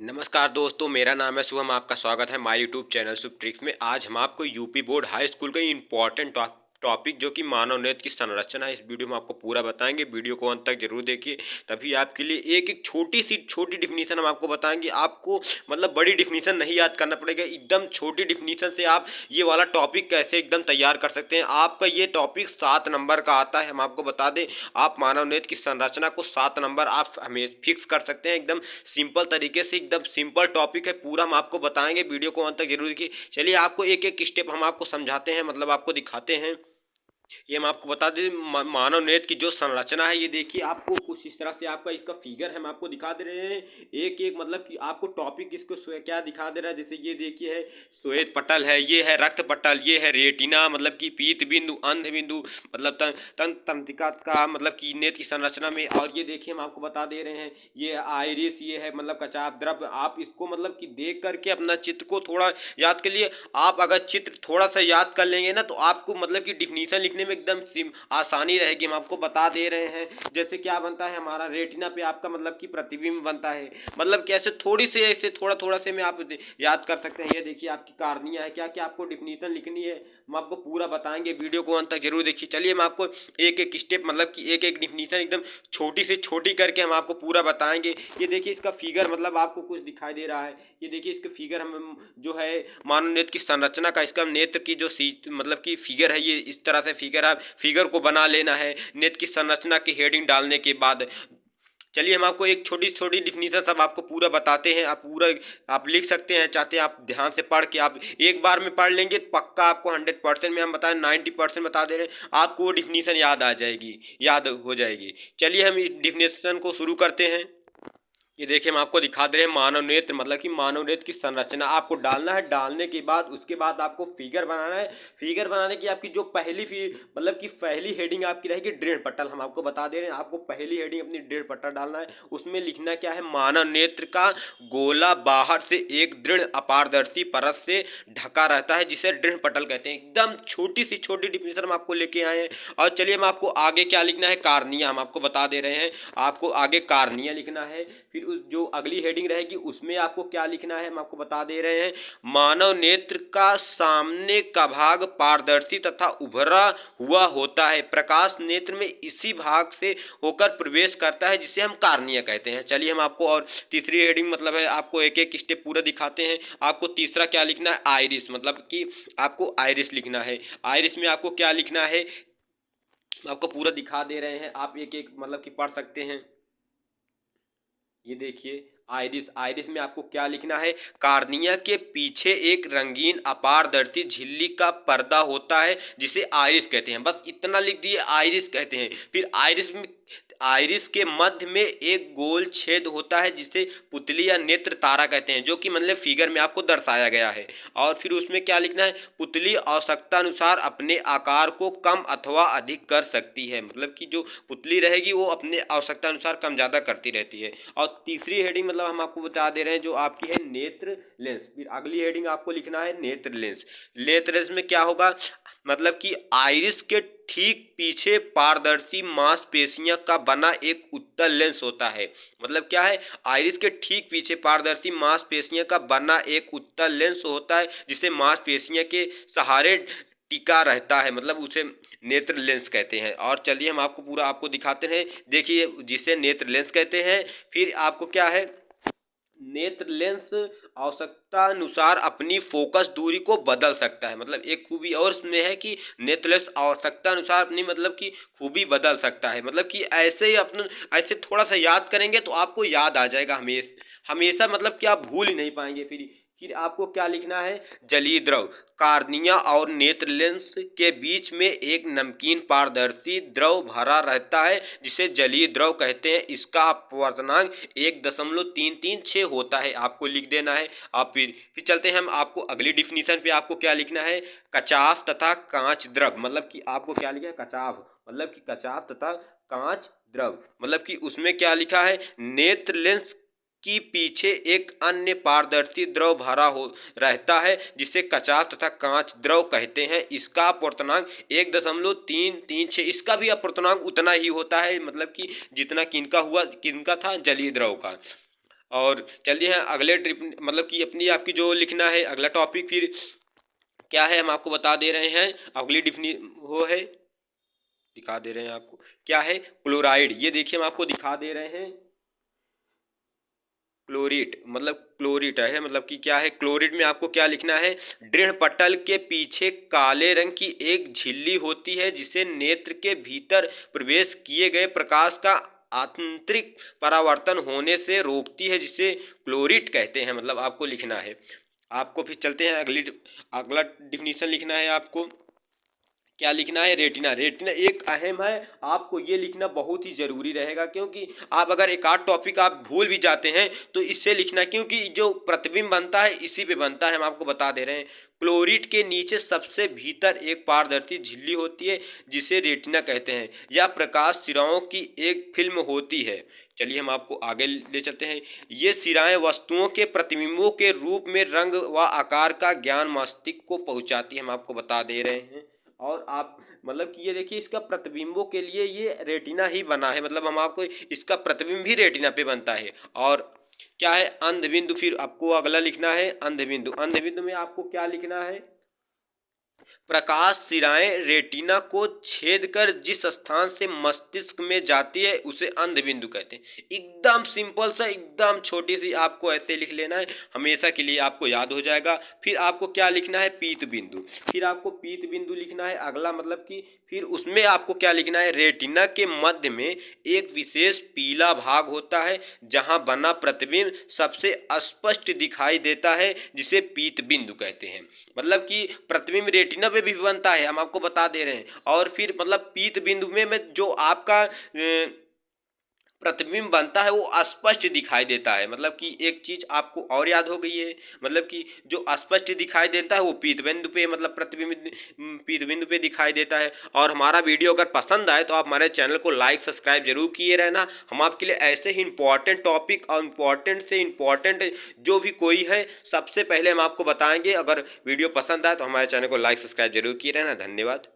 नमस्कार दोस्तों, मेरा नाम है शुभम। आपका स्वागत है my YouTube channel Shubh tricks में। आज हम आपको यूपी बोर्ड हाई स्कूल का इम्पॉर्टेंट टॉपिक जो कि मानव नेत्र की संरचना है, इस वीडियो में आपको पूरा बताएंगे। वीडियो को अंत तक जरूर देखिए, तभी आपके लिए एक एक छोटी डिफिनीशन हम आपको बताएंगे। आपको मतलब बड़ी डिफिनीशन नहीं याद करना पड़ेगा, एकदम छोटी डिफिनीशन से आप ये वाला टॉपिक कैसे एकदम तैयार कर सकते हैं। आपका ये टॉपिक 7 नंबर का आता है। हम आपको बता दें, आप मानव नेत्र की संरचना को 7 नंबर आप हमें फिक्स कर सकते हैं। एकदम सिंपल तरीके से, एकदम सिंपल टॉपिक है, पूरा हम आपको बताएंगे। वीडियो को अंत तक जरूर देखिए। चलिए आपको एक एक स्टेप हम आपको समझाते हैं, मतलब आपको दिखाते हैं। ये हम आपको बता दें, मानव नेत्र की जो संरचना है, ये देखिए आपको कुछ इस तरह से आपका इसका फिगर हम आपको दिखा दे रहे हैं। एक एक मतलब कि आपको टॉपिक इसको क्या दिखा दे रहा है। जैसे ये देखिए है श्वेत पटल है, ये है रक्त पटल, ये है रेटिना मतलब कि पीत बिंदु, अंध बिंदु मतलब तंत्रिका का मतलब कि नेत्र की संरचना में। और ये देखिए हम आपको बता दे रहे हैं, ये आइरिस, ये है मतलब कचाप द्रव्य। आप इसको मतलब कि देख करके अपना चित्र को थोड़ा याद कर लिए। आप अगर चित्र थोड़ा सा याद कर लेंगे ना, तो आपको मतलब कि डिफिनीशन लिखने में एकदम आसानी रहेगी। हम आपको बता दे रहे हैं जैसे क्या बनता है हमारा रेटिना पे आपका मतलब कि प्रतिबिंब बनता है। मतलब कि ऐसे थोड़ी से ऐसे थोड़ा थोड़ा से में आप याद कर सकते हैं। ये देखिए आपकी कार्निया है, क्या क्या आपको डिफिनीशन लिखनी है हम आपको पूरा बताएंगे। वीडियो को अंत तक जरूर देखिए। चलिए हम आपको एक एक स्टेप मतलब कि एक एक डिफिनीशन एकदम छोटी से छोटी करके हम आपको पूरा बताएंगे। ये देखिए इसका फिगर मतलब आपको कुछ दिखाई दे रहा है। ये देखिए इसके फिगर हम जो है मानव नेत्र की संरचना का, इसका नेत्र की जो मतलब की फिगर है, ये इस तरह से फिगर आप फिगर को बना लेना है नेत्र की संरचना की हेडिंग डालने के बाद। चलिए हम आपको एक छोटी छोटी डिफिनीशन सब आपको पूरा बताते हैं। आप पूरा आप लिख सकते हैं, चाहते हैं आप ध्यान से पढ़ के आप एक बार में पढ़ लेंगे तो पक्का आपको 100% में हम बताएं 90% बता दे रहे हैं, आपको वो डिफिनीशन याद आ जाएगी, याद हो जाएगी। चलिए हम इस डिफिनीशन को शुरू करते हैं। ये देखिए हम आपको दिखा दे रहे हैं मानव नेत्र मतलब कि मानव नेत्र की संरचना आपको डालना है। डालने के बाद उसके बाद आपको फिगर बनाना है। फिगर बनाने की आपकी जो पहली मतलब कि पहली हेडिंग आपकी रहेगी दृढ़ पटल। हम आपको बता दे रहे हैं, आपको पहली हेडिंग अपनी दृढ़ पटल डालना है। उसमें लिखना क्या है, मानव नेत्र का गोला बाहर से एक दृढ़ अपारदर्शी परत से ढका रहता है, जिसे दृढ़ पटल कहते हैं। एकदम छोटी सी छोटी डिफिनेशन हम आपको लेके आए हैं। और चलिए हम आपको आगे क्या लिखना है, कार्निया हम आपको बता दे रहे हैं। आपको आगे कार्निया लिखना है। फिर उस जो अगली हेडिंग रहेगी उसमें आपको क्या लिखना है हम आपको बता दे रहे हैं, मानव नेत्र का सामने का भाग पारदर्शी तथा उभरा हुआ होता है। प्रकाश नेत्र में इसी भाग से होकर प्रवेश करता है, जिसे हम कार्निया कहते हैं। चलिए हम आपको और तीसरी हेडिंग मतलब है आपको एक एक स्टेप पूरा दिखाते हैं। आपको तीसरा क्या लिखना है, आइरिस मतलब कि आपको आइरिस लिखना है। आइरिस में आपको क्या लिखना है आपको पूरा दिखा दे रहे हैं, आप एक एक मतलब कि पढ़ सकते हैं। ये देखिए आइरिस, आइरिस में आपको क्या लिखना है, कार्निया के पीछे एक रंगीन अपारदर्शी झिल्ली का पर्दा होता है, जिसे आइरिस कहते हैं। बस इतना लिख दिए, आइरिस कहते हैं। फिर आइरिस में आइरिस के मध्य में एक गोल छेद होता है, जिसे पुतली या नेत्र तारा कहते हैं, जो कि मतलब फिगर में आपको दर्शाया गया है। और फिर उसमें क्या लिखना है, पुतली आवश्यकता अनुसार अपने आकार को कम अथवा अधिक कर सकती है। मतलब कि जो पुतली रहेगी वो अपने आवश्यकता अनुसार कम ज़्यादा करती रहती है। और तीसरी हेडिंग मतलब हम आपको बता दे रहे हैं जो आपकी है नेत्र लेंस। फिर अगली हेडिंग आपको लिखना है नेत्र लेंस। नेत्र लेंस में क्या होगा, मतलब कि आइरिस के ठीक पीछे पारदर्शी मांसपेशियां का बना एक उत्तल लेंस होता है। मतलब क्या है, आइरिस के ठीक पीछे पारदर्शी मांसपेशियां का बना एक उत्तल लेंस होता है, जिसे मांसपेशियां के सहारे टिका रहता है, मतलब उसे नेत्र लेंस कहते हैं। और चलिए हम आपको पूरा आपको दिखाते हैं। देखिए जिसे नेत्र लेंस कहते हैं। फिर आपको क्या है, नेत्र लेंस आवश्यकता अनुसार अपनी फोकस दूरी को बदल सकता है। मतलब एक खूबी और इसमें है कि नेत्र लेंस आवश्यकता अनुसार अपनी मतलब की खूबी बदल सकता है। मतलब कि ऐसे ही अपन ऐसे थोड़ा सा याद करेंगे तो आपको याद आ जाएगा हमेशा हमेशा, मतलब कि आप भूल ही नहीं पाएंगे। फिर आपको क्या लिखना है, जलीय द्रव। कार्निया और नेत्र लेंस के बीच में एक नमकीन पारदर्शी द्रव भरा रहता है, जिसे जलीय द्रव कहते हैं। इसका अपवर्तनांक 1.336 होता है, आपको लिख देना है। आप फिर चलते हैं हम आपको अगली डिफिनीशन पे। आपको क्या लिखना है, कचाफ तथा कांच द्रव। मतलब कि आपको क्या लिखा है, कचाफ मतलब कि कचाफ तथा कांच द्रव। मतलब कि उसमें क्या लिखा है, नेत्र लेंस की पीछे एक अन्य पारदर्शी द्रव भरा हो रहता है, जिसे कचाफ तथा कांच द्रव कहते हैं। इसका अपवर्तनांक 1.336, इसका भी अपवर्तनांक उतना ही होता है, मतलब कि जितना किनका हुआ, किनका था, जलीय द्रव का। और चलिए हैं अगले ट्रिप मतलब कि अपनी आपकी जो लिखना है अगला टॉपिक फिर क्या है हम आपको बता दे रहे हैं। अगली डिफिनी वो है, दिखा दे रहे हैं आपको क्या है, क्लोराइड। ये देखिए हम आपको दिखा दे रहे हैं क्लोरीट, मतलब क्लोरीट है मतलब कि क्या है, क्लोरीट में आपको क्या लिखना है, दृढ़ पटल के पीछे काले रंग की एक झिल्ली होती है जिसे नेत्र के भीतर प्रवेश किए गए प्रकाश का आंतरिक परावर्तन होने से रोकती है, जिसे क्लोरीट कहते हैं, मतलब आपको लिखना है। आपको फिर चलते हैं अगला डिफिनीशन लिखना है आपको, क्या लिखना है, रेटिना। रेटिना एक अहम है, आपको ये लिखना बहुत ही ज़रूरी रहेगा, क्योंकि आप अगर एक आध टॉपिक आप भूल भी जाते हैं तो इससे लिखना, क्योंकि जो प्रतिबिंब बनता है इसी पे बनता है, हम आपको बता दे रहे हैं। क्लोरीट के नीचे सबसे भीतर एक पारदर्शी झिल्ली होती है जिसे रेटिना कहते हैं। यह प्रकाश सिराओं की एक फिल्म होती है। चलिए हम आपको आगे ले चलते हैं। ये सिराएं वस्तुओं के प्रतिबिंबों के रूप में रंग व आकार का ज्ञान मस्तिष्क को पहुंचाती है, हम आपको बता दे रहे हैं। और आप मतलब कि ये देखिए इसका प्रतिबिंबों के लिए ये रेटिना ही बना है, मतलब हम आपको इसका प्रतिबिंब भी रेटिना पे बनता है। और क्या है, अंधबिंदु। फिर आपको अगला लिखना है अंधबिंदु। अंधबिंदु में आपको क्या लिखना है, प्रकाश सिराएं रेटिना को छेद कर जिस स्थान से मस्तिष्क में जाती है उसे अंधबिंदु कहते हैं। एकदम सिंपल सा, एकदम छोटी सी, आपको ऐसे लिख लेना है, हमेशा के लिए आपको याद हो जाएगा। फिर आपको क्या लिखना है, पीत बिंदु। फिर आपको पीत बिंदु लिखना है अगला, मतलब कि फिर उसमें आपको क्या लिखना है, रेटिना के मध्य में एक विशेष पीला भाग होता है जहां बना प्रतिबिंब सबसे स्पष्ट दिखाई देता है, जिसे पीत बिंदु कहते हैं। मतलब कि प्रतिबिंब रेटिना पे भी बनता है, हम आपको बता दे रहे हैं। और फिर मतलब पीत बिंदु में जो आपका प्रतिबिंब बनता है वो स्पष्ट दिखाई देता है। मतलब कि एक चीज आपको और याद हो गई है, मतलब कि जो स्पष्ट दिखाई देता है वो पीत बिंदु पे, मतलब प्रतिबिंब पीत बिंदु पे दिखाई देता है। और हमारा वीडियो अगर पसंद आए तो आप हमारे चैनल को लाइक सब्सक्राइब जरूर किए रहना। हम आपके लिए ऐसे ही इंपॉर्टेंट टॉपिक और इम्पॉर्टेंट से इम्पॉर्टेंट जो भी कोई है सबसे पहले हम आपको बताएंगे। अगर वीडियो पसंद आए तो हमारे चैनल को लाइक सब्सक्राइब जरूर किए रहना। धन्यवाद।